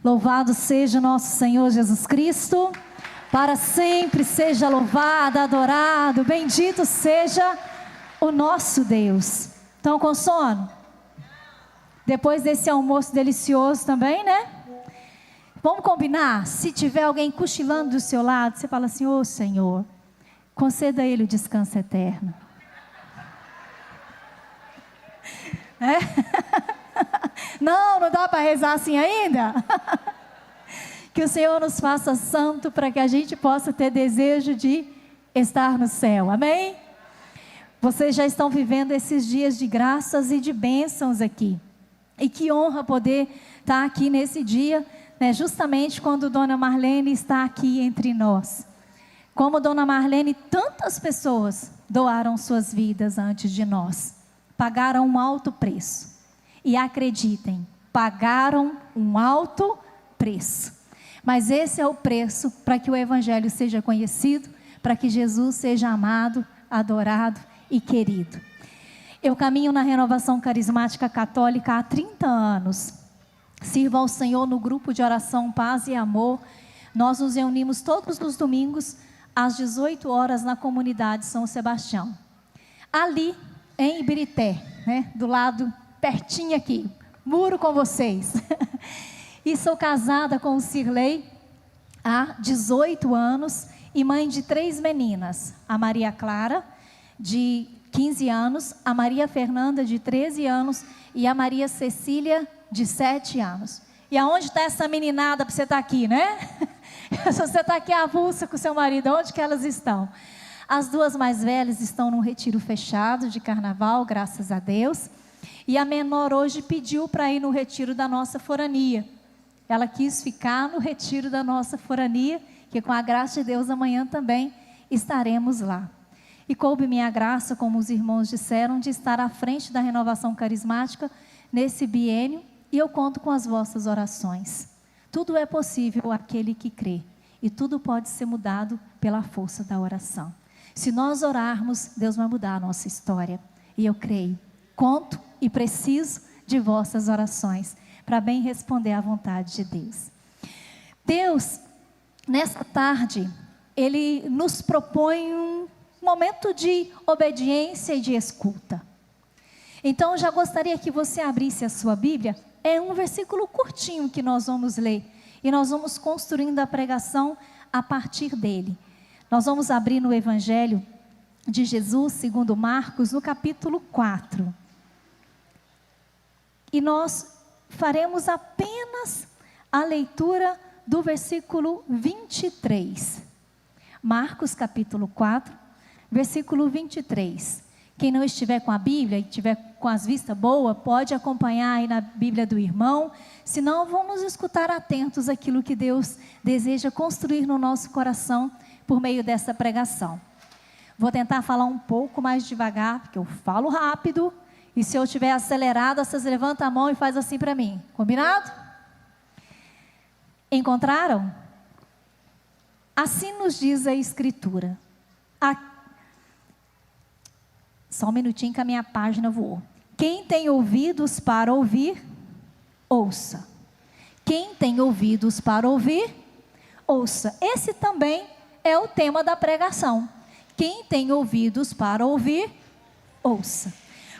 Louvado seja o nosso Senhor Jesus Cristo, para sempre seja louvado, adorado, bendito seja o nosso Deus. Estão com sono? Depois desse almoço delicioso também, né? Vamos combinar? Se tiver alguém cochilando do seu lado, você fala assim: ô Senhor, conceda a ele o descanso eterno. Não dá para rezar assim ainda? Que o Senhor nos faça santo para que a gente possa ter desejo de estar no céu, amém? Vocês já estão vivendo esses dias de graças e de bênçãos aqui, e que honra poder estar aqui nesse dia, né? Justamente quando Dona Marlene está aqui entre nós. Como Dona Marlene, tantas pessoas doaram suas vidas antes de nós, pagaram um alto preço. E acreditem, pagaram um alto preço. Mas esse é o preço para que o Evangelho seja conhecido, para que Jesus seja amado, adorado e querido. Eu caminho na Renovação Carismática Católica há 30 anos. Sirvo ao Senhor no grupo de oração Paz e Amor. Nós nos reunimos todos os domingos às 18 horas na comunidade São Sebastião. Ali em Ibirité, né, do lado pertinho aqui, muro com vocês. E sou casada com o Cirlei há 18 anos e mãe de 3 meninas. A Maria Clara, de 15 anos, a Maria Fernanda, de 13 anos e a Maria Cecília, de 7 anos. E aonde está essa meninada para você estar aqui, né? Se você está aqui avulsa com seu marido, onde que elas estão? As 2 mais velhas estão num retiro fechado de carnaval, graças a Deus. E a menor hoje pediu para ir no retiro da nossa forania. Ela quis ficar no retiro da nossa forania, que com a graça de Deus amanhã também estaremos lá. E coube minha graça, como os irmãos disseram, de estar à frente da Renovação Carismática nesse biênio, e eu conto com as vossas orações. Tudo é possível àquele que crê, e tudo pode ser mudado pela força da oração. Se nós orarmos, Deus vai mudar a nossa história. E eu creio, conto e preciso de vossas orações para bem responder à vontade de Deus. Deus, nessa tarde, Ele nos propõe um momento de obediência e de escuta. Então, eu já gostaria que você abrisse a sua Bíblia. É um versículo curtinho que nós vamos ler. E nós vamos construindo a pregação a partir dele. Nós vamos abrir no Evangelho de Jesus, segundo Marcos, no capítulo 4. E nós faremos apenas a leitura do versículo 23. Marcos capítulo 4, versículo 23. Quem não estiver com a Bíblia e estiver com as vistas boas, pode acompanhar aí na Bíblia do irmão. Senão, vamos escutar atentos aquilo que Deus deseja construir no nosso coração por meio dessa pregação. Vou tentar falar um pouco mais devagar, porque eu falo rápido. E se eu estiver acelerado, vocês levantam a mão e faz assim para mim. Combinado? Encontraram? Assim nos diz a Escritura. Só um minutinho que a minha página voou. Quem tem ouvidos para ouvir, ouça. Quem tem ouvidos para ouvir, ouça. Esse também é o tema da pregação. Quem tem ouvidos para ouvir, ouça.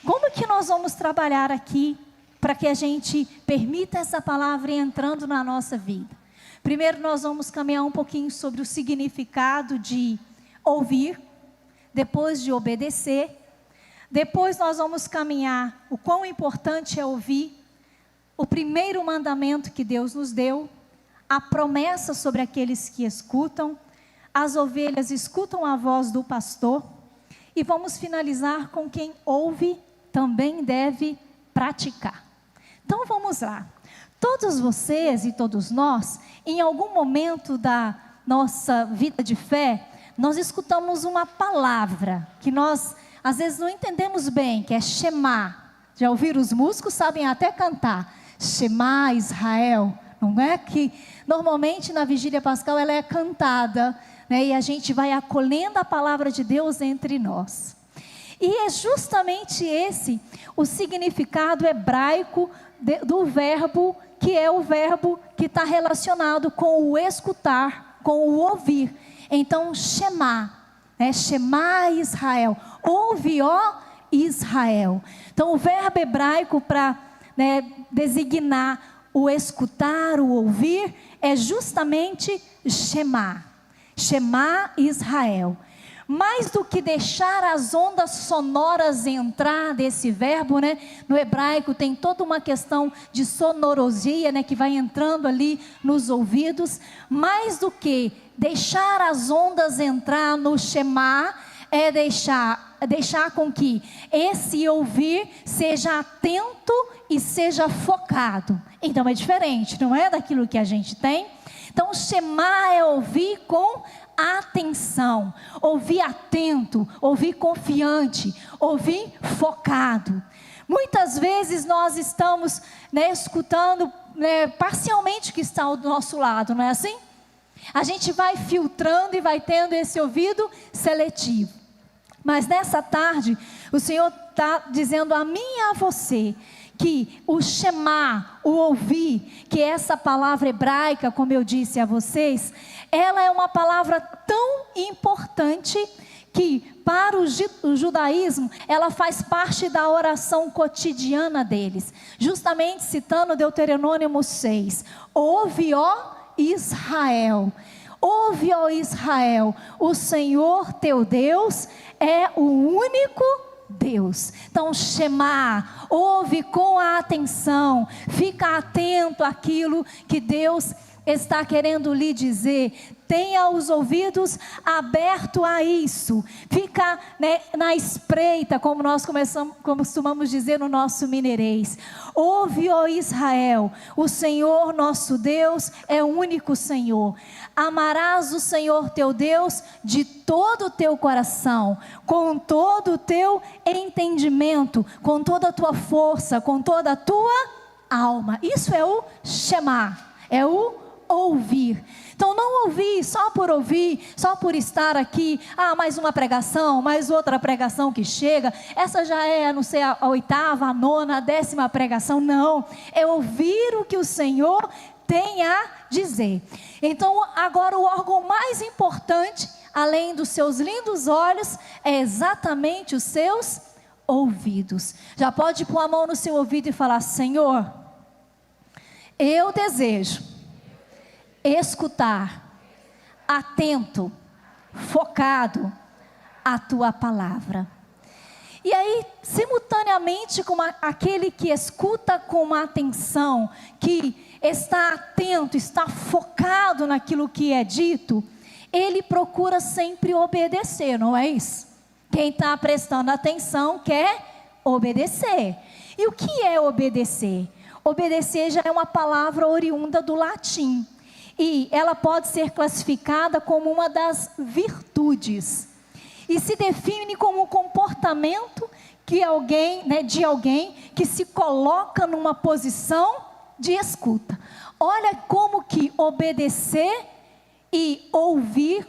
Como que nós vamos trabalhar aqui para que a gente permita essa palavra ir entrando na nossa vida? Primeiro nós vamos caminhar um pouquinho sobre o significado de ouvir, depois de obedecer. Depois nós vamos caminhar o quão importante é ouvir, o primeiro mandamento que Deus nos deu, a promessa sobre aqueles que escutam, as ovelhas escutam a voz do pastor, e vamos finalizar com quem ouve também deve praticar. Então vamos lá. Todos vocês e todos nós, em algum momento da nossa vida de fé, nós escutamos uma palavra que nós às vezes não entendemos bem, que é Shema. Já ouviram? Os músicos sabem até cantar. Shema Israel, não é? Que normalmente na vigília pascal ela é cantada, né? E a gente vai acolhendo a palavra de Deus entre nós. E é justamente esse o significado hebraico do verbo que é o verbo que está relacionado com o escutar, com o ouvir. Então, Shema, Shema Israel, ouve, ó Israel. Então, o verbo hebraico para designar o escutar, o ouvir, é justamente Shema. Shema Israel. Mais do que deixar as ondas sonoras entrar desse verbo, no hebraico tem toda uma questão de sonorosia, que vai entrando ali nos ouvidos. Mais do que deixar as ondas entrar no Shema, é deixar com que esse ouvir seja atento e seja focado. Então é diferente, não é daquilo que a gente tem. Então Shema é ouvir com atenção, ouvir atento, ouvir confiante, ouvir focado. Muitas vezes nós estamos escutando parcialmente o que está ao nosso lado, não é assim? A gente vai filtrando e vai tendo esse ouvido seletivo. Mas nessa tarde, o Senhor está dizendo a mim e a você, que o Shema, o ouvir, que essa palavra hebraica, como eu disse a vocês, ela é uma palavra tão importante que para o judaísmo, ela faz parte da oração cotidiana deles. Justamente citando Deuteronômio 6, ouve, ó Israel, ouve, ó Israel, o Senhor teu Deus é o único Deus. Então Shema, ouve com a atenção, fica atento àquilo que Deus está querendo lhe dizer. Tenha os ouvidos abertos a isso. Fica na espreita, como nós costumamos dizer no nosso mineirês. Ouve, ó Israel, o Senhor nosso Deus é o único Senhor. Amarás o Senhor teu Deus de todo o teu coração, com todo o teu entendimento, com toda a tua força, com toda a tua alma. Isso é o Shema, é o ouvir. Então não ouvir só por estar aqui, mais uma pregação, mais outra pregação que chega, essa já é, não sei, a 8ª, a 9ª, a 10ª pregação, não, é ouvir o que o Senhor tem a dizer. Então agora o órgão mais importante, além dos seus lindos olhos, é exatamente os seus ouvidos. Já pode pôr a mão no seu ouvido e falar: Senhor, eu desejo escutar, atento, focado a tua palavra. E aí, simultaneamente com aquele que escuta com atenção, que está atento, está focado naquilo que é dito, ele procura sempre obedecer, não é isso? Quem está prestando atenção quer obedecer. E o que é obedecer? Obedecer já é uma palavra oriunda do latim. E ela pode ser classificada como uma das virtudes. E se define como um comportamento de alguém que se coloca numa posição de escuta. Olha como que obedecer e ouvir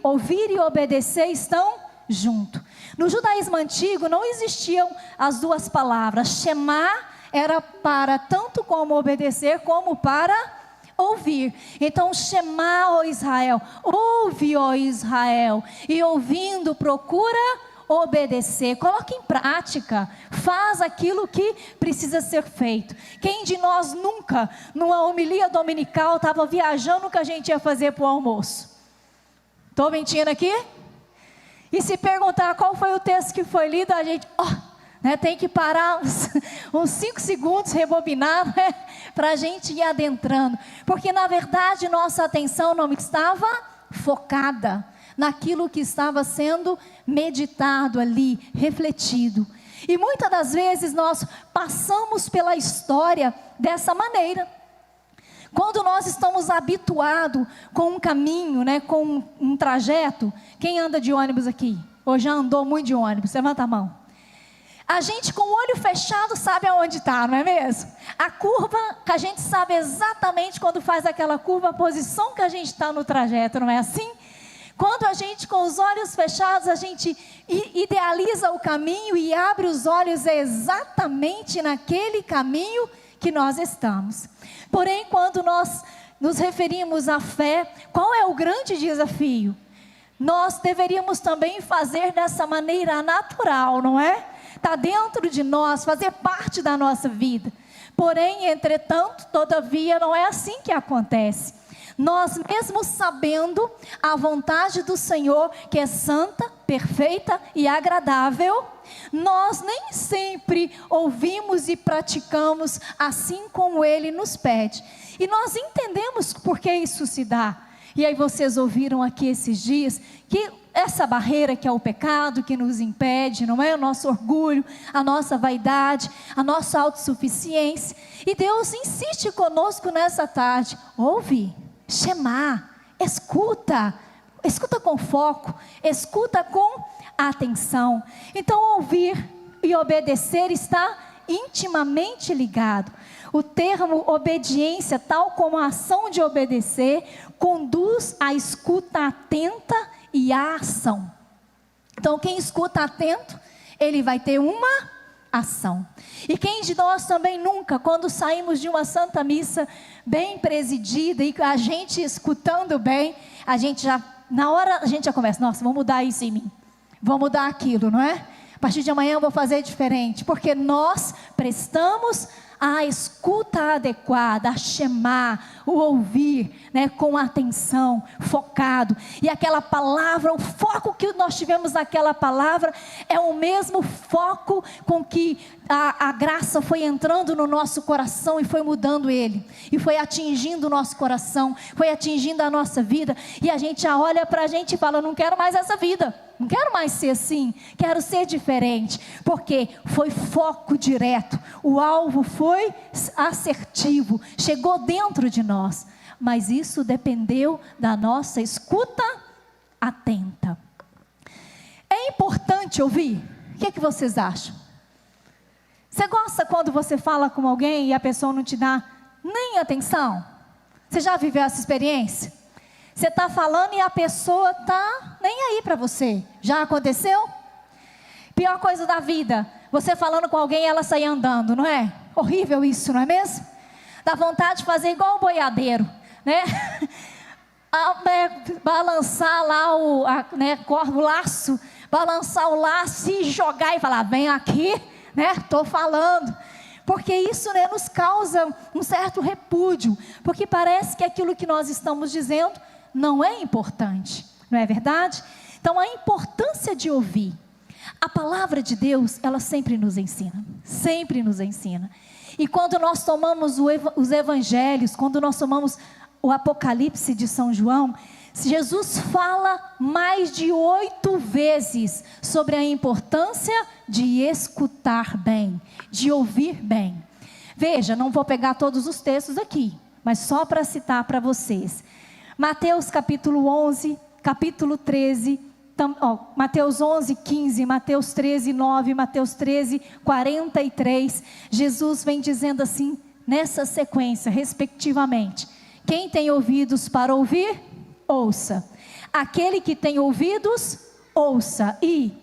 e obedecer estão juntos. No judaísmo antigo não existiam as duas palavras. Shema era para tanto como obedecer como para ouvir. Então Shema, ó Israel, ouve, ó Israel, e ouvindo procura obedecer. Coloque em prática, faz aquilo que precisa ser feito. Quem de nós nunca, numa homilia dominical, estava viajando o que a gente ia fazer para o almoço? Estou mentindo aqui? E se perguntar qual foi o texto que foi lido, a gente tem que parar uns 5 segundos, rebobinar, para a gente ir adentrando. Porque na verdade nossa atenção não estava focada naquilo que estava sendo meditado ali, refletido. E muitas das vezes nós passamos pela história dessa maneira. Quando nós estamos habituados com um caminho, com um trajeto. Quem anda de ônibus aqui? Ou já andou muito de ônibus? Levanta a mão. A gente com o olho fechado sabe aonde está, não é mesmo? A curva, que a gente sabe exatamente quando faz aquela curva, a posição que a gente está no trajeto, não é assim? Quando a gente com os olhos fechados, a gente idealiza o caminho e abre os olhos exatamente naquele caminho que nós estamos. Porém, quando nós nos referimos à fé, qual é o grande desafio? Nós deveríamos também fazer dessa maneira natural, não é? Está dentro de nós, fazer parte da nossa vida. Porém, entretanto, todavia, não é assim que acontece. Nós mesmo sabendo a vontade do Senhor, que é santa, perfeita e agradável, nós nem sempre ouvimos e praticamos assim como Ele nos pede. E nós entendemos por que isso se dá. E aí vocês ouviram aqui esses dias que essa barreira que é o pecado, que nos impede, não é? O nosso orgulho, a nossa vaidade, a nossa autossuficiência. E Deus insiste conosco nessa tarde. Ouve, chamar, escuta com foco, escuta com atenção. Então ouvir e obedecer está intimamente ligado. O termo obediência, tal como a ação de obedecer, conduz à escuta atenta e à ação. Então quem escuta atento, ele vai ter uma ação. E quem de nós também nunca, quando saímos de uma santa missa bem presidida e a gente escutando bem, a gente já, na hora a gente já começa, nossa, vou mudar isso em mim, vou mudar aquilo, não é? A partir de amanhã eu vou fazer diferente, porque nós prestamos a escuta adequada, a chamar, o ouvir, né, com atenção, focado. E aquela palavra, o foco que nós tivemos naquela palavra é o mesmo foco com que a graça foi entrando no nosso coração e foi mudando ele. E foi atingindo o nosso coração, foi atingindo a nossa vida. E a gente já olha para a gente e fala, não quero mais essa vida. Não quero mais ser assim, quero ser diferente, porque foi foco direto, o alvo foi assertivo, chegou dentro de nós, mas isso dependeu da nossa escuta atenta. É importante ouvir? O que vocês acham? Você gosta quando você fala com alguém e a pessoa não te dá nem atenção? Você já viveu essa experiência? Você está falando e a pessoa está nem aí para você. Já aconteceu? Pior coisa da vida, você falando com alguém e ela sair andando, não é? Horrível isso, não é mesmo? Dá vontade de fazer igual o boiadeiro, né? Balançar lá o laço, balançar o laço e jogar e falar, vem aqui, né? Estou falando. Porque isso, né, nos causa um certo repúdio, porque parece que aquilo que nós estamos dizendo não é importante, não é verdade? Então a importância de ouvir, a palavra de Deus, ela sempre nos ensina, sempre nos ensina. E quando nós tomamos os evangelhos, quando nós tomamos o Apocalipse de São João, Jesus fala mais de 8 vezes sobre a importância de escutar bem, de ouvir bem. Veja, não vou pegar todos os textos aqui, mas só para citar para vocês. Mateus capítulo 11, capítulo 13, Mateus 11, 15, Mateus 13, 9, Mateus 13, 43, Jesus vem dizendo assim, nessa sequência, respectivamente, quem tem ouvidos para ouvir, ouça. Aquele que tem ouvidos, ouça. E,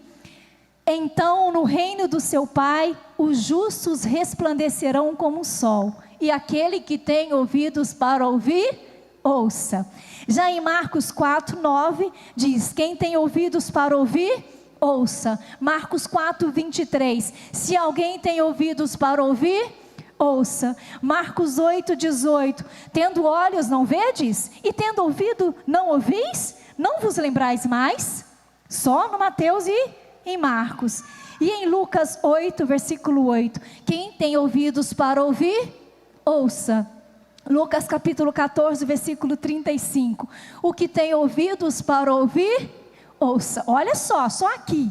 então no reino do seu Pai, os justos resplandecerão como o sol. E aquele que tem ouvidos para ouvir, ouça. Já em Marcos 4, 9, diz, quem tem ouvidos para ouvir, ouça. Marcos 4, 23, se alguém tem ouvidos para ouvir, ouça. Marcos 8, 18, tendo olhos não vedes, e tendo ouvido não ouvis, não vos lembrais mais? Só no Mateus e em Marcos. E em Lucas 8, versículo 8, quem tem ouvidos para ouvir, ouça. Lucas capítulo 14, versículo 35. O que tem ouvidos para ouvir, ouça. Olha só aqui.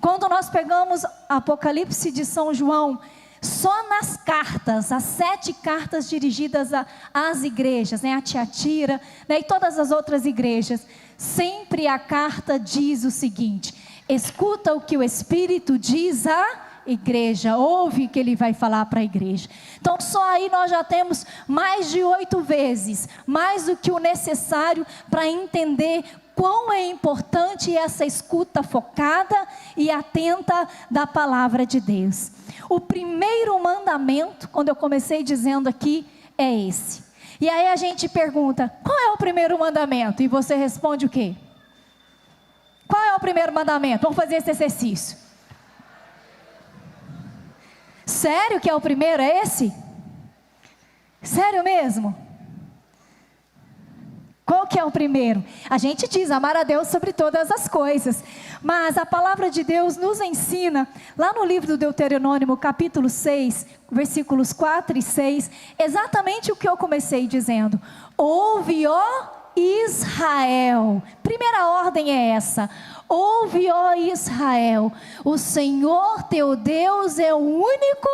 Quando nós pegamos Apocalipse de São João, só nas cartas, as 7 cartas dirigidas às igrejas, né, a Tiatira, né, e todas as outras igrejas, sempre a carta diz o seguinte, escuta o que o Espírito diz à igreja, ouve o que ele vai falar para a igreja. Então só aí nós já temos mais de 8 vezes, mais do que o necessário para entender quão é importante essa escuta focada e atenta da palavra de Deus. O primeiro mandamento, quando eu comecei dizendo aqui, é esse. E aí a gente pergunta, qual é o primeiro mandamento? E você responde o quê? Qual é o primeiro mandamento? Vamos fazer esse exercício. Sério que é o primeiro, é esse? Sério mesmo? Qual que é o primeiro? A gente diz amar a Deus sobre todas as coisas, mas a palavra de Deus nos ensina, lá no livro do Deuteronômio, capítulo 6, versículos 4 e 6, exatamente o que eu comecei dizendo. Ouve, ó Israel. Primeira ordem é essa. Ouve, ó Israel, o Senhor teu Deus é o único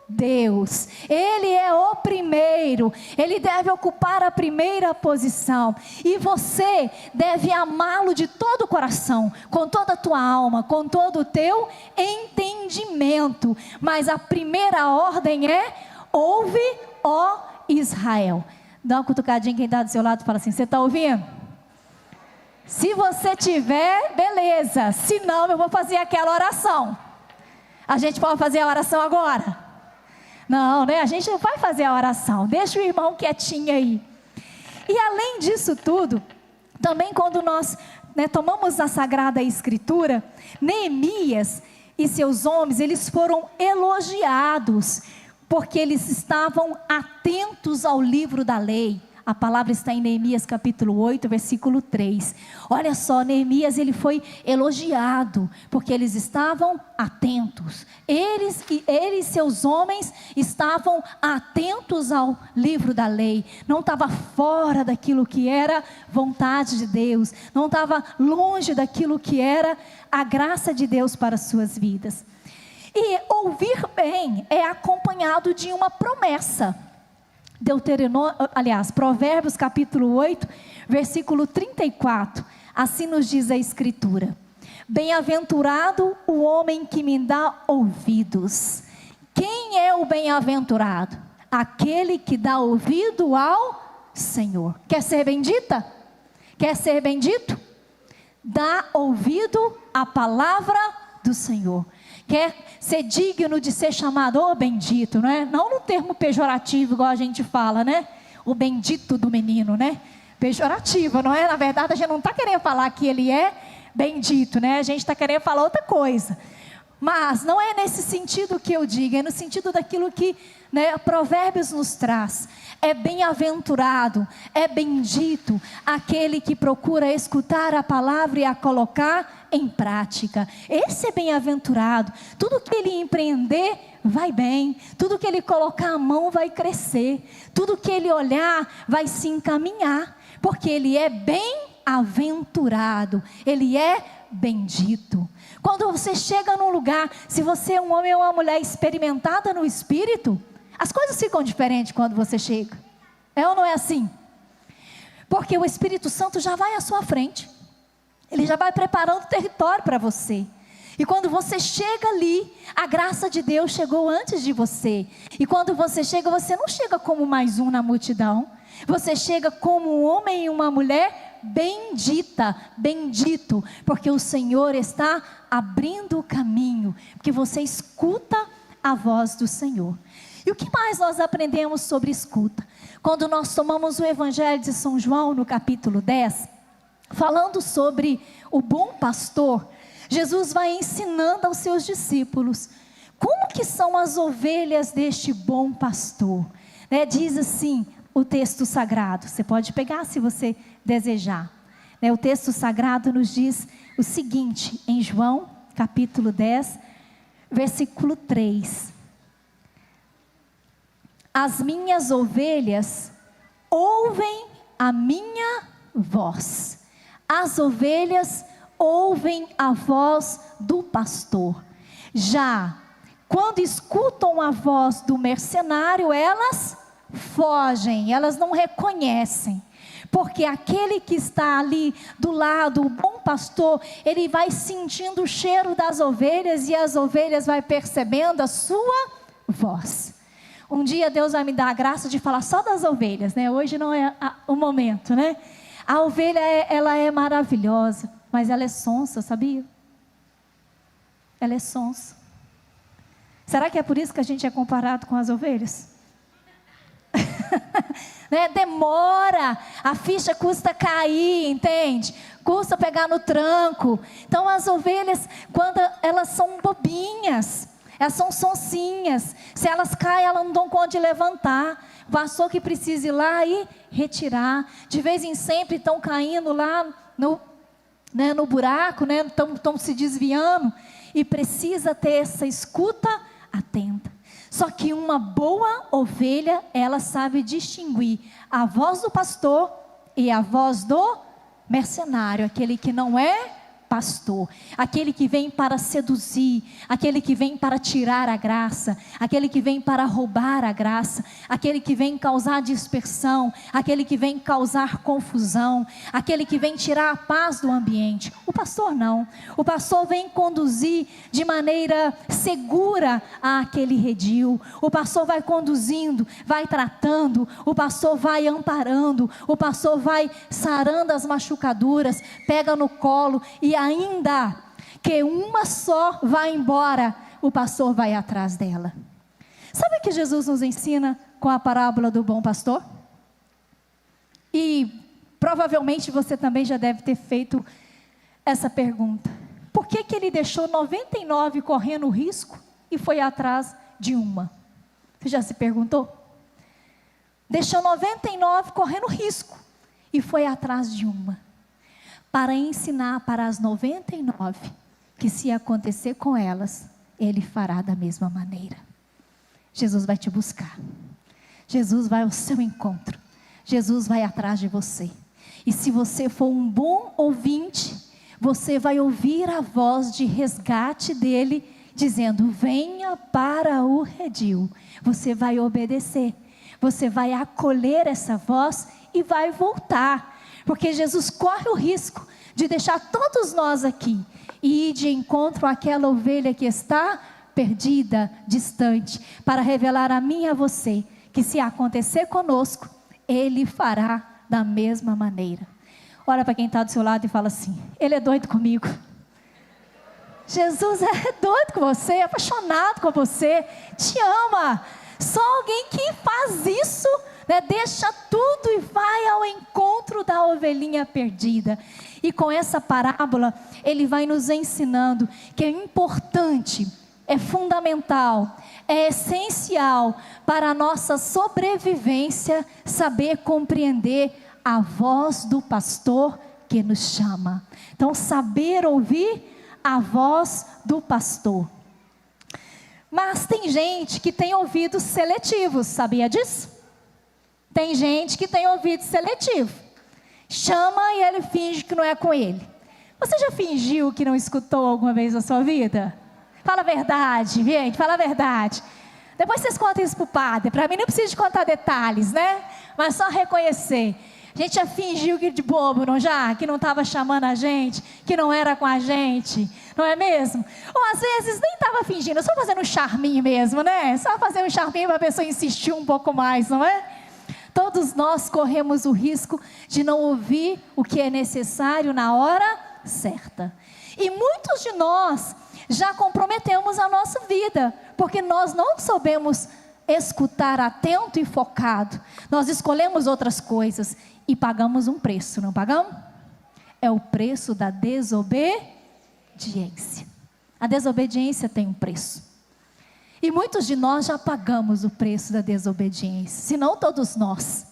Deus, Ele é o primeiro, Ele deve ocupar a primeira posição, e você deve amá-lo de todo o coração, com toda a tua alma, com todo o teu entendimento. Mas a primeira ordem é: ouve, ó Israel. Dá uma cutucadinha quem está do seu lado e fala assim: você está ouvindo? Se você tiver, beleza, se não, eu vou fazer aquela oração. A gente pode fazer a oração agora? Não, né? A gente não vai fazer a oração. Deixa o irmão quietinho aí. E além disso tudo, também quando nós tomamos a Sagrada Escritura, Neemias e seus homens, eles foram elogiados, porque eles estavam atentos ao livro da lei. A palavra está em Neemias capítulo 8, versículo 3. Olha só, Neemias, ele foi elogiado, porque eles estavam atentos. Eles e seus homens estavam atentos ao livro da lei. Não estava fora daquilo que era vontade de Deus. Não estava longe daquilo que era a graça de Deus para as suas vidas. E ouvir bem é acompanhado de uma promessa. Provérbios capítulo 8, versículo 34, assim nos diz a Escritura: bem-aventurado o homem que me dá ouvidos. Quem é o bem-aventurado? Aquele que dá ouvido ao Senhor. Quer ser bendita? Quer ser bendito? Dá ouvido à palavra do Senhor. Quer ser digno de ser chamado o bendito, não é? Não no termo pejorativo, igual a gente fala, né? O bendito do menino, né? Pejorativo, não é? Na verdade, a gente não está querendo falar que ele é bendito, né? A gente está querendo falar outra coisa. Mas não é nesse sentido que eu digo, é no sentido daquilo que Provérbios nos traz. É bem-aventurado, é bendito aquele que procura escutar a palavra e a colocar em prática. Esse é bem-aventurado. Tudo que ele empreender vai bem, tudo que ele colocar a mão vai crescer, tudo que ele olhar vai se encaminhar, porque ele é bem-aventurado, ele é bendito. Quando você chega num lugar, se você é um homem ou uma mulher experimentada no Espírito, as coisas ficam diferentes quando você chega. É ou não é assim? Porque o Espírito Santo já vai à sua frente. Ele já vai preparando o território para você. E quando você chega ali, a graça de Deus chegou antes de você. E quando você chega, você não chega como mais um na multidão. Você chega como um homem e uma mulher bendita, bendito, porque o Senhor está abrindo o caminho, porque você escuta a voz do Senhor. E o que mais nós aprendemos sobre escuta? Quando nós tomamos o Evangelho de São João, no capítulo 10, falando sobre o bom pastor, Jesus vai ensinando aos seus discípulos como que são as ovelhas deste bom pastor. Diz assim o texto sagrado, você pode pegar se você desejar. O texto sagrado nos diz o seguinte, em João capítulo 10, versículo 3. As minhas ovelhas ouvem a minha voz. As ovelhas ouvem a voz do pastor. Já quando escutam a voz do mercenário, elas fogem, elas não reconhecem. Porque aquele que está ali do lado, o bom pastor, ele vai sentindo o cheiro das ovelhas e as ovelhas vai percebendo a sua voz. Um dia Deus vai me dar a graça de falar só das ovelhas, Hoje não é o momento, A ovelha, ela é maravilhosa, mas ela é sonsa, sabia? Ela é sonsa. Será que é por isso que a gente é comparado com as ovelhas? Né? Demora, a ficha custa cair, entende? Custa pegar no tranco. Então as ovelhas, quando elas são bobinhas, elas são sonsinhas, se elas caem, elas não dão conta de levantar. O pastor que precisa ir lá e retirar. De vez em sempre estão caindo lá no buraco, né? Estão se desviando. E precisa ter essa escuta atenta. Só que uma boa ovelha, ela sabe distinguir a voz do pastor e a voz do mercenário, aquele que não é pastor, aquele que vem para seduzir, aquele que vem para tirar a graça, aquele que vem para roubar a graça, aquele que vem causar dispersão, aquele que vem causar confusão, aquele que vem tirar a paz do ambiente. O pastor não. O pastor vem conduzir de maneira segura aquele redil. O pastor vai conduzindo, vai tratando, o pastor vai amparando, o pastor vai sarando as machucaduras, pega no colo, e ainda que uma só vá embora, o pastor vai atrás dela. Sabe o que Jesus nos ensina com a parábola do bom pastor? E provavelmente você também já deve ter feito essa pergunta: por que ele deixou 99 correndo risco e foi atrás de uma? Você já se perguntou? Deixou 99 correndo risco e foi atrás de uma, para ensinar para as 99 que se acontecer com elas, Ele fará da mesma maneira. Jesus vai te buscar, Jesus vai ao seu encontro, Jesus vai atrás de você. E se você for um bom ouvinte, você vai ouvir a voz de resgate dele, dizendo: venha para o redil. Você vai obedecer, você vai acolher essa voz e vai voltar. Porque Jesus corre o risco de deixar todos nós aqui e ir de encontro àquela ovelha que está perdida, distante, para revelar a mim e a você que se acontecer conosco, Ele fará da mesma maneira. Olha para quem está do seu lado e fala assim: Ele é doido comigo. Jesus é doido com você, é apaixonado com você, te ama. Só alguém que faz isso, né, deixa tudo e vai ao encontro da ovelhinha perdida. E com essa parábola, ele vai nos ensinando que é importante, é fundamental, é essencial para a nossa sobrevivência saber compreender a voz do pastor que nos chama. Então, saber ouvir a voz do pastor. Mas tem gente que tem ouvidos seletivos, sabia disso? Tem gente que tem ouvido seletivo. Chama e ele finge que não é com ele. Você já fingiu que não escutou alguma vez na sua vida? Fala a verdade, gente, fala a verdade. Depois vocês contam isso para o padre. Para mim não precisa de contar detalhes, né? Mas só reconhecer. A gente já fingiu que de bobo, não já? Que não estava chamando a gente, que não era com a gente, não é mesmo? Ou às vezes nem estava fingindo, só fazendo um charminho mesmo, né? Só fazer um charminho para a pessoa insistir um pouco mais, não é? Todos nós corremos o risco de não ouvir o que é necessário na hora certa. E muitos de nós já comprometemos a nossa vida, porque nós não soubemos escutar atento e focado. Nós escolhemos outras coisas e pagamos um preço, não pagamos? É o preço da desobediência. A desobediência tem um preço. E muitos de nós já pagamos o preço da desobediência, se não todos nós.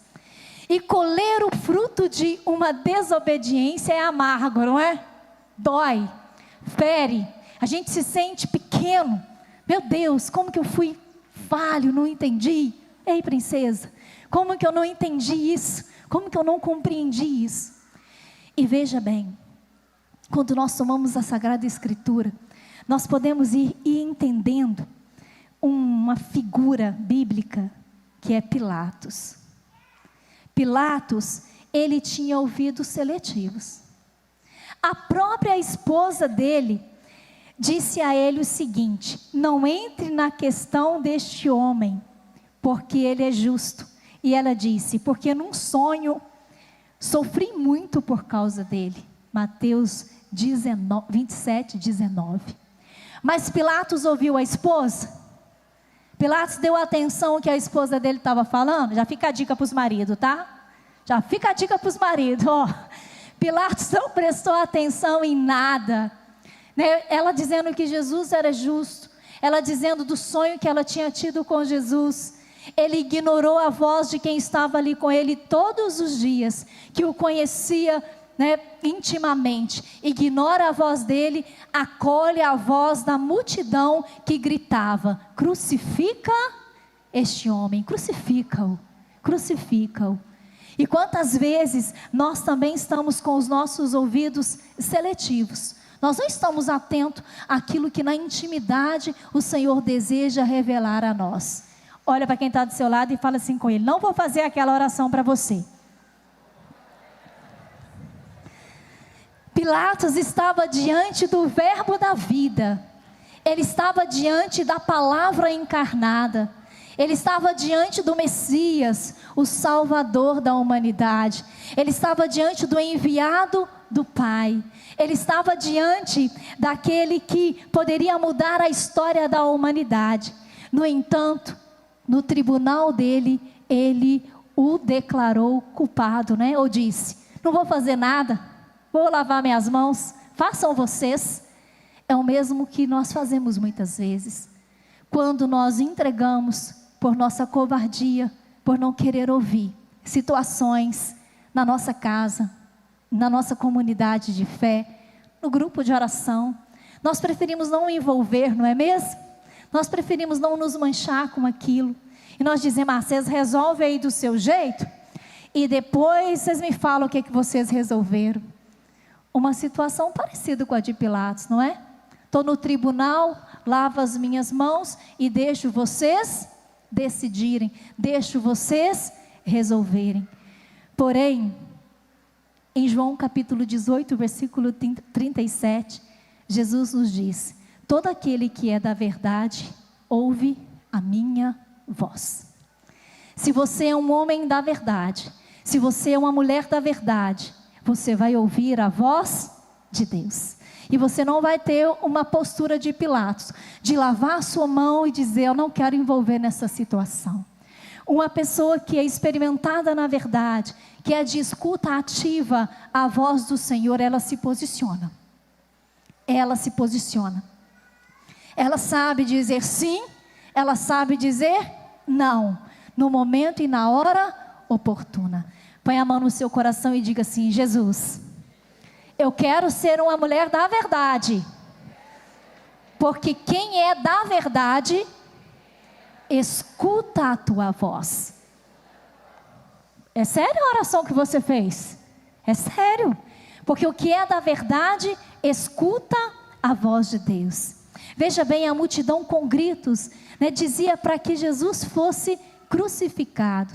E colher o fruto de uma desobediência é amargo, não é? Dói, fere, a gente se sente pequeno. Meu Deus, como que eu fui falho, não entendi? Ei, princesa, como que eu não entendi isso? Como que eu não compreendi isso? E veja bem, quando nós tomamos a Sagrada Escritura, nós podemos ir entendendo uma figura bíblica que é Pilatos. Pilatos, ele tinha ouvidos seletivos. A própria esposa dele disse a ele o seguinte: não entre na questão deste homem, porque ele é justo. E ela disse: porque num sonho sofri muito por causa dele. Mateus 27, 19. Mas Pilatos ouviu a esposa? Pilatos deu atenção que a esposa dele estava falando. Já fica a dica para os maridos, tá? Já fica a dica para os maridos, ó. Pilatos não prestou atenção em nada, né? Ela dizendo que Jesus era justo, ela dizendo do sonho que ela tinha tido com Jesus. Ele ignorou a voz de quem estava ali com ele todos os dias, que o conhecia, né, intimamente. Ignora a voz dele, acolhe a voz da multidão que gritava: crucifica este homem, crucifica-o, crucifica-o. E quantas vezes nós também estamos com os nossos ouvidos seletivos. Nós não estamos atentos àquilo que na intimidade o Senhor deseja revelar a nós. Olha para quem está do seu lado e fala assim com ele: não vou fazer aquela oração para você. Pilatos estava diante do verbo da vida. Ele estava diante da palavra encarnada. Ele estava diante do Messias, o Salvador da humanidade. Ele estava diante do enviado do Pai. Ele estava diante daquele que poderia mudar a história da humanidade. No entanto, no tribunal dele, ele o declarou culpado, né? Ou disse: não vou fazer nada, vou lavar minhas mãos, façam vocês. É o mesmo que nós fazemos muitas vezes. Quando nós entregamos por nossa covardia, por não querer ouvir situações na nossa casa, na nossa comunidade de fé, no grupo de oração, nós preferimos não envolver, não é mesmo? Nós preferimos não nos manchar com aquilo. E nós dizemos: vocês resolvem aí do seu jeito, e depois vocês me falam o que vocês resolveram. Uma situação parecida com a de Pilatos, não é? Estou no tribunal, lavo as minhas mãos e deixo vocês decidirem, deixo vocês resolverem. Porém, em João capítulo 18, versículo 37, Jesus nos diz: todo aquele que é da verdade, ouve a minha voz. Se você é um homem da verdade, se você é uma mulher da verdade, você vai ouvir a voz de Deus. E você não vai ter uma postura de Pilatos, de lavar a sua mão e dizer: eu não quero envolver nessa situação. Uma pessoa que é experimentada na verdade, que é de escuta ativa à voz do Senhor, ela se posiciona. Ela se posiciona. Ela sabe dizer sim, ela sabe dizer não, no momento e na hora oportuna. Põe a mão no seu coração e diga assim: Jesus, eu quero ser uma mulher da verdade, porque quem é da verdade, escuta a tua voz. É sério a oração que você fez? É sério, porque o que é da verdade, escuta a voz de Deus. Veja bem, a multidão com gritos, né, dizia para que Jesus fosse crucificado.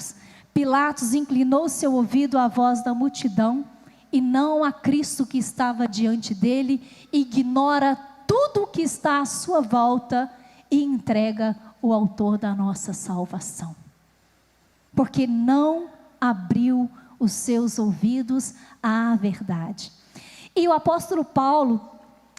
Pilatos inclinou seu ouvido à voz da multidão e não a Cristo que estava diante dele, ignora tudo o que está à sua volta e entrega o autor da nossa salvação. Porque não abriu os seus ouvidos à verdade. E o apóstolo Paulo,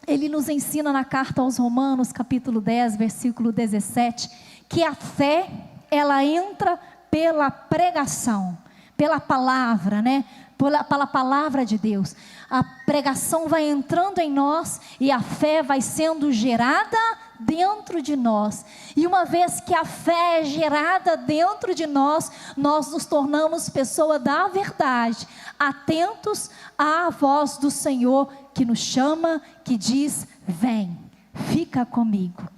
ele nos ensina na carta aos Romanos, capítulo 10, versículo 17, que a fé, ela entra pela pregação, pela palavra, né? Pela palavra de Deus. A pregação vai entrando em nós e a fé vai sendo gerada dentro de nós. E uma vez que a fé é gerada dentro de nós, nós nos tornamos pessoa da verdade, atentos à voz do Senhor que nos chama, que diz: vem, fica comigo.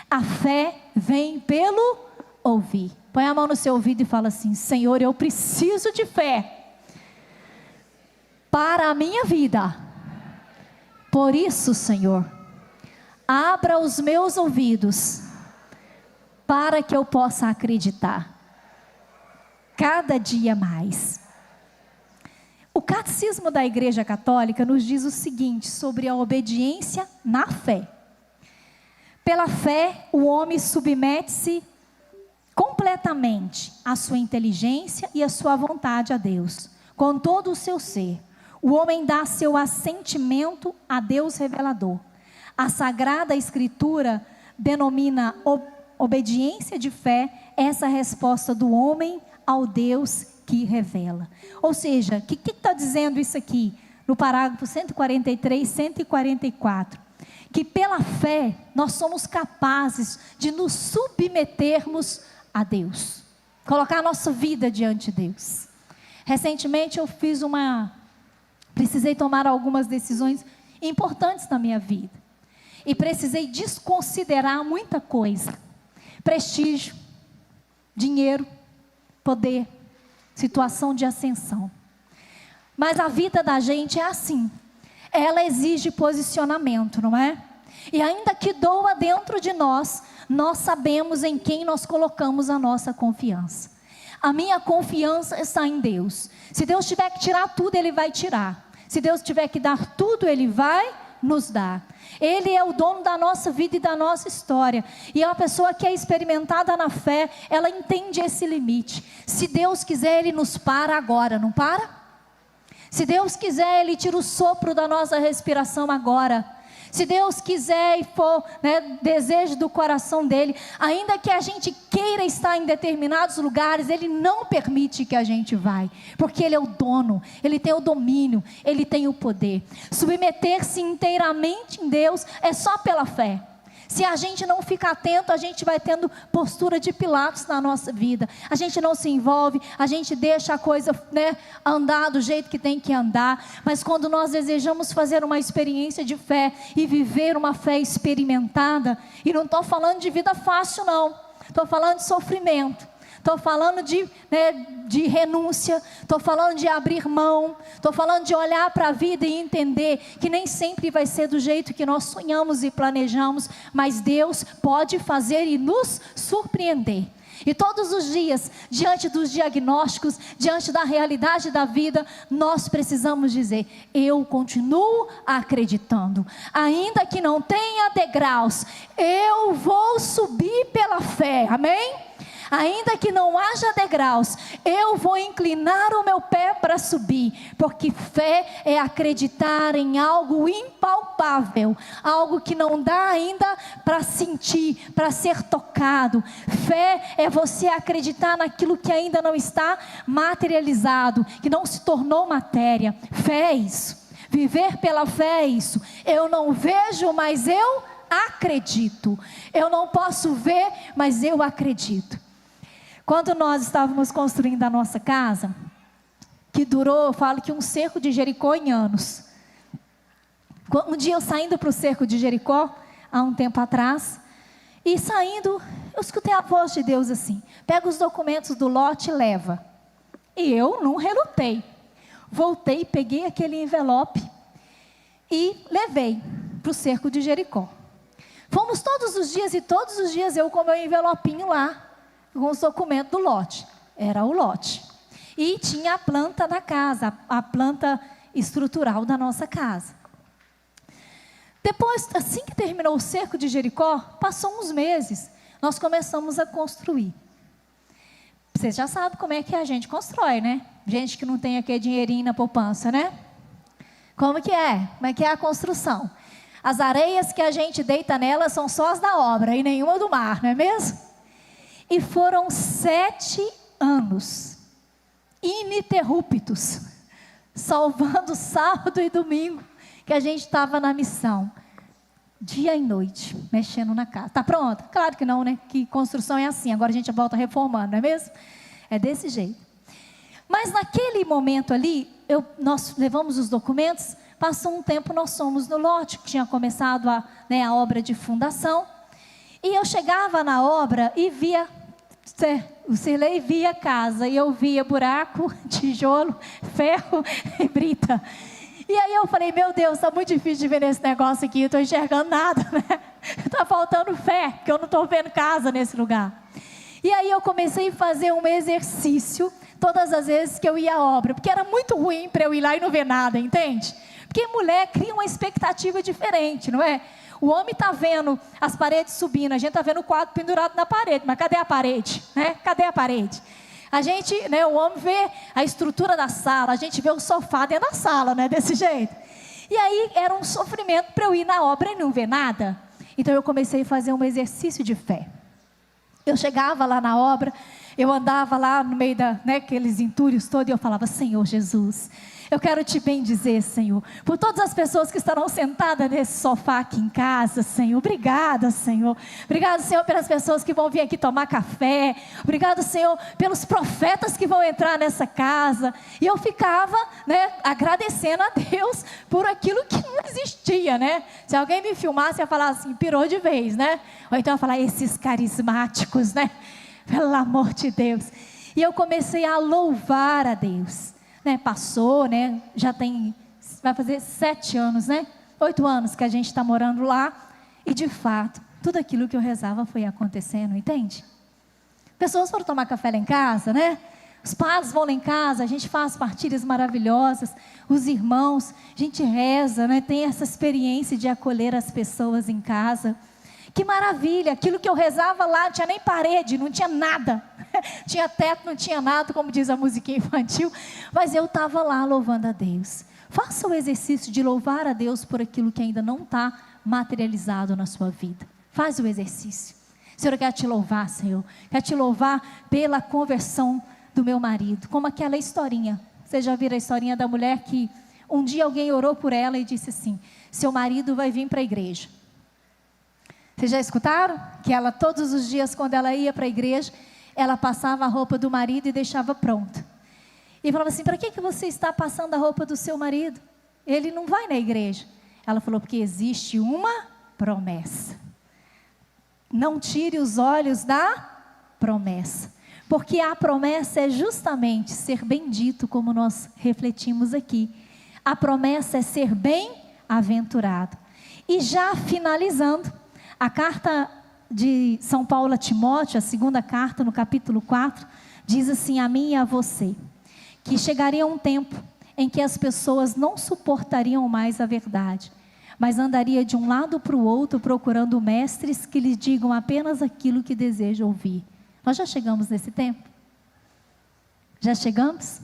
A fé vem pelo ouvir. Põe a mão no seu ouvido e fala assim: Senhor, eu preciso de fé para a minha vida. Por isso, Senhor, abra os meus ouvidos para que eu possa acreditar cada dia mais. O Catecismo da Igreja Católica nos diz o seguinte sobre a obediência na fé. Pela fé, o homem submete-se completamente à sua inteligência e à sua vontade a Deus, com todo o seu ser. O homem dá seu assentimento a Deus revelador. A Sagrada Escritura denomina obediência de fé, essa resposta do homem ao Deus que revela. Ou seja, o que está dizendo isso aqui? No parágrafo 143, 144. Que pela fé nós somos capazes de nos submetermos a Deus. Colocar a nossa vida diante de Deus. Recentemente eu precisei tomar algumas decisões importantes na minha vida. E precisei desconsiderar muita coisa. Prestígio, dinheiro, poder, situação de ascensão. Mas a vida da gente é assim. Ela exige posicionamento, não é? E ainda que doa dentro de nós, nós sabemos em quem nós colocamos a nossa confiança. A minha confiança está em Deus. Se Deus tiver que tirar tudo, Ele vai tirar. Se Deus tiver que dar tudo, Ele vai nos dar. Ele é o dono da nossa vida e da nossa história. E a pessoa que é experimentada na fé, ela entende esse limite. Se Deus quiser, Ele nos para agora, não para? Se Deus quiser, Ele tira o sopro da nossa respiração agora. Se Deus quiser e for, desejo do coração dEle, ainda que a gente queira estar em determinados lugares, Ele não permite que a gente vá, porque Ele é o dono, Ele tem o domínio, Ele tem o poder. Submeter-se inteiramente em Deus é só pela fé. Se a gente não ficar atento, a gente vai tendo postura de Pilatos na nossa vida. A gente não se envolve, a gente deixa a coisa andar do jeito que tem que andar. Mas quando nós desejamos fazer uma experiência de fé e viver uma fé experimentada, e não estou falando de vida fácil não, estou falando de sofrimento. Estou falando de renúncia, estou falando de abrir mão, estou falando de olhar para a vida e entender que nem sempre vai ser do jeito que nós sonhamos e planejamos, mas Deus pode fazer e nos surpreender. E todos os dias, diante dos diagnósticos, diante da realidade da vida, nós precisamos dizer: eu continuo acreditando, ainda que não tenha degraus, eu vou subir pela fé, amém? Ainda que não haja degraus, eu vou inclinar o meu pé para subir, porque fé é acreditar em algo impalpável, algo que não dá ainda para sentir, para ser tocado. Fé é você acreditar naquilo que ainda não está materializado, que não se tornou matéria. Fé é isso, viver pela fé é isso. Eu não vejo, mas eu acredito. Eu não posso ver, mas eu acredito. Quando nós estávamos construindo a nossa casa, que durou, eu falo que um cerco de Jericó em anos. Um dia eu saindo para o cerco de Jericó, há um tempo atrás, e saindo, eu escutei a voz de Deus assim: pega os documentos do lote e leva. E eu não relutei. Voltei, peguei aquele envelope e levei para o cerco de Jericó. Fomos todos os dias, e todos os dias eu com meu envelopinho lá, com os documentos do lote. Era o lote. E tinha a planta da casa, a planta estrutural da nossa casa. Depois, assim que terminou o cerco de Jericó, passou uns meses, nós começamos a construir. Vocês já sabem como é que a gente constrói, né? Gente que não tem aquele dinheirinho na poupança, né? Como que é? Como é que é a construção? As areias que a gente deita nela são só as da obra e nenhuma do mar, não é mesmo? E foram 7 anos ininterruptos, salvando sábado e domingo, que a gente estava na missão, dia e noite, mexendo na casa. Está pronta? Claro que não, né? Que construção é assim, agora a gente volta reformando, não é mesmo? É desse jeito. Mas naquele momento ali, nós levamos os documentos, passou um tempo, nós fomos no lote, que tinha começado a obra de fundação, e eu chegava na obra e via... O Cirlei via casa e eu via buraco, tijolo, ferro e brita. E aí eu falei: meu Deus, está muito difícil de ver nesse negócio aqui, eu estou enxergando nada, né? Está faltando fé, porque eu não estou vendo casa nesse lugar. E aí eu comecei a fazer um exercício todas as vezes que eu ia à obra, porque era muito ruim para eu ir lá e não ver nada, entende? Porque mulher cria uma expectativa diferente, não é? O homem está vendo as paredes subindo, a gente está vendo o quadro pendurado na parede, mas cadê a parede? Né? Cadê a parede? A gente, o homem vê a estrutura da sala, a gente vê o sofá dentro da sala, né? Desse jeito. E aí era um sofrimento para eu ir na obra e não ver nada. Então eu comecei a fazer um exercício de fé. Eu chegava lá na obra, eu andava lá no meio aqueles entulhos todos, e eu falava: Senhor Jesus, eu quero te bendizer, Senhor, por todas as pessoas que estarão sentadas nesse sofá aqui em casa, Senhor. Obrigada, Senhor. Obrigado, Senhor, pelas pessoas que vão vir aqui tomar café. Obrigado, Senhor, pelos profetas que vão entrar nessa casa. E eu ficava, agradecendo a Deus por aquilo que não existia, Se alguém me filmasse, ia falar assim: pirou de vez, Ou então ia falar: esses carismáticos, Pelo amor de Deus. E eu comecei a louvar a Deus. Passou, vai fazer 7 anos, 8 anos que a gente está morando lá, e de fato, tudo aquilo que eu rezava foi acontecendo, entende? Pessoas foram tomar café lá em casa, Os padres vão lá em casa, a gente faz partilhas maravilhosas, os irmãos, a gente reza, tem essa experiência de acolher as pessoas em casa. Que maravilha, aquilo que eu rezava lá, não tinha nem parede, não tinha nada, tinha teto, não tinha nada, como diz a musiquinha infantil, mas eu estava lá louvando a Deus. Faça o exercício de louvar a Deus por aquilo que ainda não está materializado na sua vida. Faz o exercício. Senhor, eu quero te louvar, Senhor, quero te louvar pela conversão do meu marido, como aquela historinha. Vocês já viram a historinha da mulher que um dia alguém orou por ela e disse assim: seu marido vai vir para a igreja. Vocês já escutaram? Que ela todos os dias, quando ela ia para a igreja, ela passava a roupa do marido e deixava pronta. E falava assim: para que você está passando a roupa do seu marido? Ele não vai na igreja. Ela falou: porque existe uma promessa. Não tire os olhos da promessa. Porque a promessa é justamente ser bendito, como nós refletimos aqui. A promessa é ser bem-aventurado. E já finalizando, a carta de São Paulo a Timóteo, a segunda carta, no capítulo 4, diz assim: a mim e a você, que chegaria um tempo em que as pessoas não suportariam mais a verdade, mas andaria de um lado para o outro procurando mestres que lhes digam apenas aquilo que desejam ouvir. Nós já chegamos nesse tempo? Já chegamos?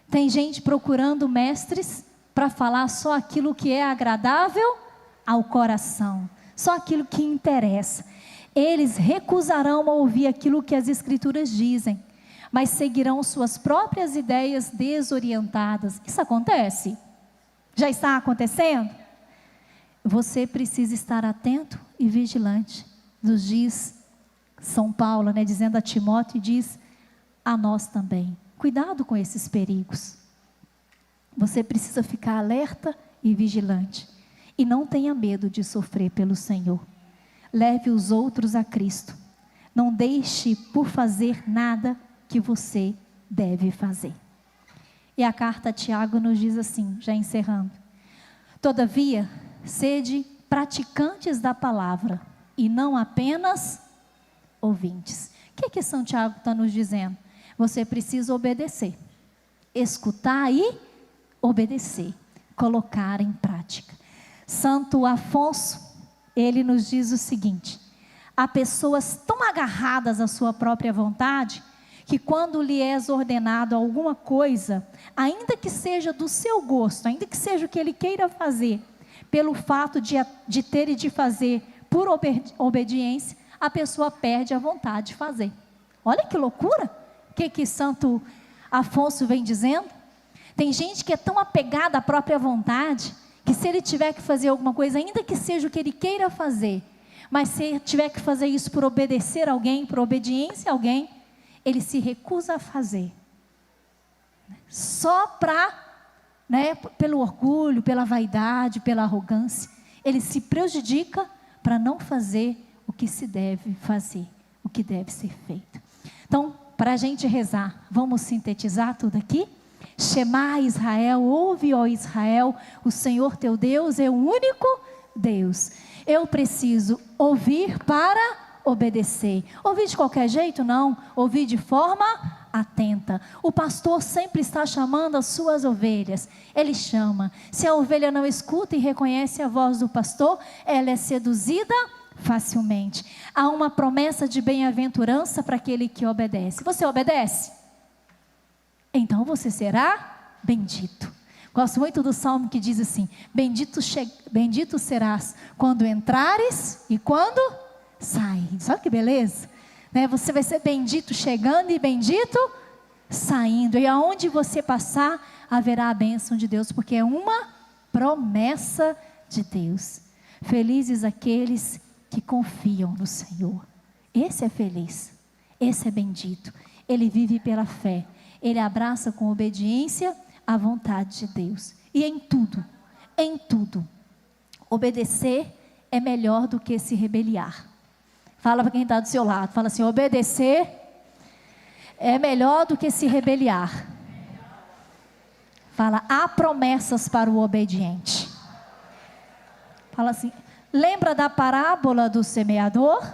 Tem gente procurando mestres para falar só aquilo que é agradável ao coração, só aquilo que interessa. Eles recusarão a ouvir aquilo que as Escrituras dizem, mas seguirão suas próprias ideias desorientadas. Isso acontece? Já está acontecendo? Você precisa estar atento e vigilante. Nos diz São Paulo, dizendo a Timóteo, e diz a nós também: cuidado com esses perigos. Você precisa ficar alerta e vigilante. E não tenha medo de sofrer pelo Senhor. Leve os outros a Cristo. Não deixe por fazer nada que você deve fazer. E a carta a Tiago nos diz assim, já encerrando: todavia, sede praticantes da palavra e não apenas ouvintes. O que São Tiago está nos dizendo? Você precisa obedecer, escutar e obedecer, colocar em prática. Santo Afonso, ele nos diz o seguinte: há pessoas tão agarradas à sua própria vontade, que quando lhe é ordenado alguma coisa, ainda que seja do seu gosto, ainda que seja o que ele queira fazer, pelo fato de ter e de fazer por obediência, a pessoa perde a vontade de fazer. Olha que loucura! O que Santo Afonso vem dizendo? Tem gente que é tão apegada à própria vontade, que se ele tiver que fazer alguma coisa, ainda que seja o que ele queira fazer, mas se ele tiver que fazer isso por obedecer a alguém, por obediência a alguém, ele se recusa a fazer. Só pelo orgulho, pela vaidade, pela arrogância, ele se prejudica para não fazer o que se deve fazer, o que deve ser feito. Então, para a gente rezar, vamos sintetizar tudo aqui? Shema Israel, ouve, ó Israel, o Senhor teu Deus é o único Deus. Eu preciso ouvir para obedecer. Ouvir de qualquer jeito? Não. Ouvir de forma atenta. O pastor sempre está chamando as suas ovelhas. Ele chama. Se a ovelha não escuta e reconhece a voz do pastor, ela é seduzida facilmente. Há uma promessa de bem-aventurança para aquele que obedece. Você obedece? Então você será bendito. Gosto muito do salmo que diz assim: bendito serás quando entrares e quando sair. Sabe que beleza? né? Você vai ser bendito chegando e bendito saindo. E aonde você passar, haverá a bênção de Deus, porque é uma promessa de Deus. Felizes aqueles que confiam no Senhor. Esse é feliz, esse é bendito. Ele vive pela fé, ele abraça com obediência a vontade de Deus. E em tudo, obedecer é melhor do que se rebeliar. Fala para quem está do seu lado, fala assim: obedecer é melhor do que se rebeliar. Fala: há promessas para o obediente. Fala assim: lembra da parábola do semeador?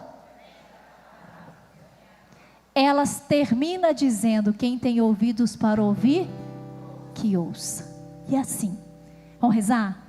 Ela termina dizendo: quem tem ouvidos para ouvir, que ouça. E assim, vamos rezar?